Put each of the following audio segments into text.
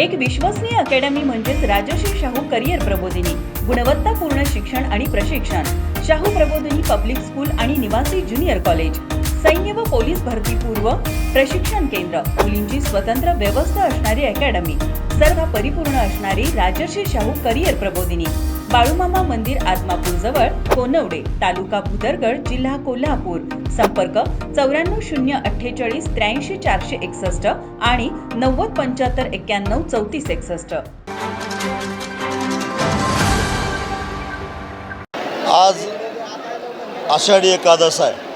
एक विश्वसनीय अकॅडमी म्हणजेच राजश्री शाहू करिअर प्रबोधिनी. गुणवत्तापूर्ण शिक्षण आणि प्रशिक्षण. शाहू प्रबोधिनी पब्लिक स्कूल आणि निवासी ज्युनियर कॉलेज. सैन्य व पोलीस भरती पूर्व प्रशिक्षण केंद्र. मुलींची स्वतंत्र व्यवस्था असणारी अकॅडमी. सर्व परिपूर्ण असणारी राजश्री शाहू करिअर प्रबोधिनी. बाळूमामा मंदिर आदमापूर जवळ, कोनवडे, तालुका भुदरगड, जिल्हा कोल्हापूर. संपर्क 94 048 83 461 आणि 90 75 91 34 61. आज आषाढी एकादश आहे.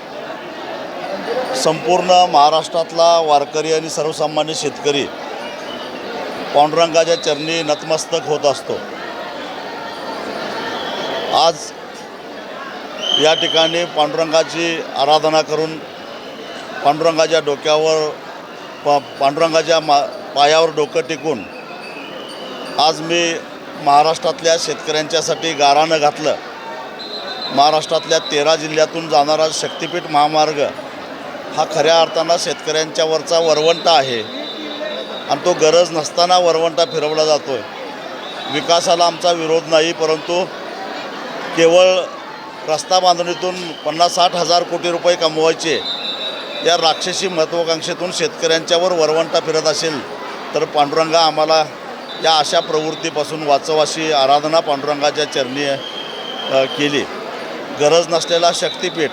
संपूर्ण महाराष्ट्रातला वारकरी आणि सर्वसामान्य शेतकरी पांडुरंगाच्या चरणी नतमस्तक होत असतो. आज या ठिकाणी पांडुरंगाची आराधना करून पांडुरंगाच्या डोक्यावर पांडुरंगाच्या पायावर डोकं टेकून आज मी महाराष्ट्रातल्या शेतकऱ्यांच्यासाठी गाराणं घातलं. महाराष्ट्रातल्या 13 जिल्ह्यातून जाणारा शक्तिपीठ महामार्ग हा खऱ्या अर्थानं शेतकऱ्यांच्यावरचा वरवंटा आहे आणि तो गरज नसताना वरवंटा फिरवला जातो आहे. विकासाला आमचा विरोध नाही, परंतु केवळ रस्ता बांधणीतून 50-60 हजार कोटी रुपये कमवायचे या राक्षसी महत्त्वाकांक्षेतून शेतकऱ्यांच्यावर वरवंटा फिरत असेल तर पांडुरंगा आम्हाला या अशा प्रवृत्तीपासून वाचव अशी आराधना पांडुरंगाच्या चरणी केली. गरज नसलेला शक्तिपीठ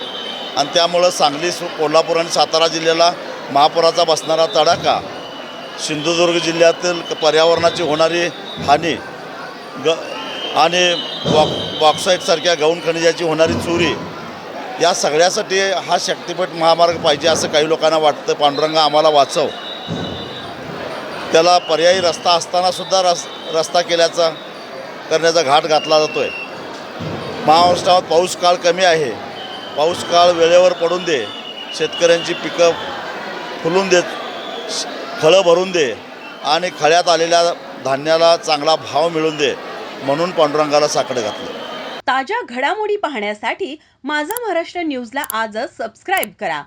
आणि त्यामुळं सांगली, कोल्हापूर आणि सातारा जिल्ह्याला महापुराचा बसणारा तडाखा, सिंधुदुर्ग जिल्ह्यातील पर्यावरणाची होणारी हानी आणि बॉक्साईटसारख्या गौण खनिजाची होणारी चोरी, या सगळ्यासाठी हा शक्तिपीठ महामार्ग पाहिजे असं काही लोकांना वाटतं. पांडुरंगा आम्हाला वाचव. त्याला पर्यायी रस्ता असतानासुद्धा रस्ता करण्याचा घाट घातला जातो आहे. महाराष्ट्रात पाऊस काळ कमी आहे. पाऊस काळ वेळेवर पडून दे. शेतकऱ्यांची पिकं फुलून दे, खळं भरून दे आणि खळ्यात आलेल्या धान्याला चांगला भाव मिळून दे म्हणून पांडुरंगाला साकडं घातलं. ताज्या घडामोडी पाहण्यासाठी माझा महाराष्ट्र न्यूजला आजच सबस्क्राईब करा.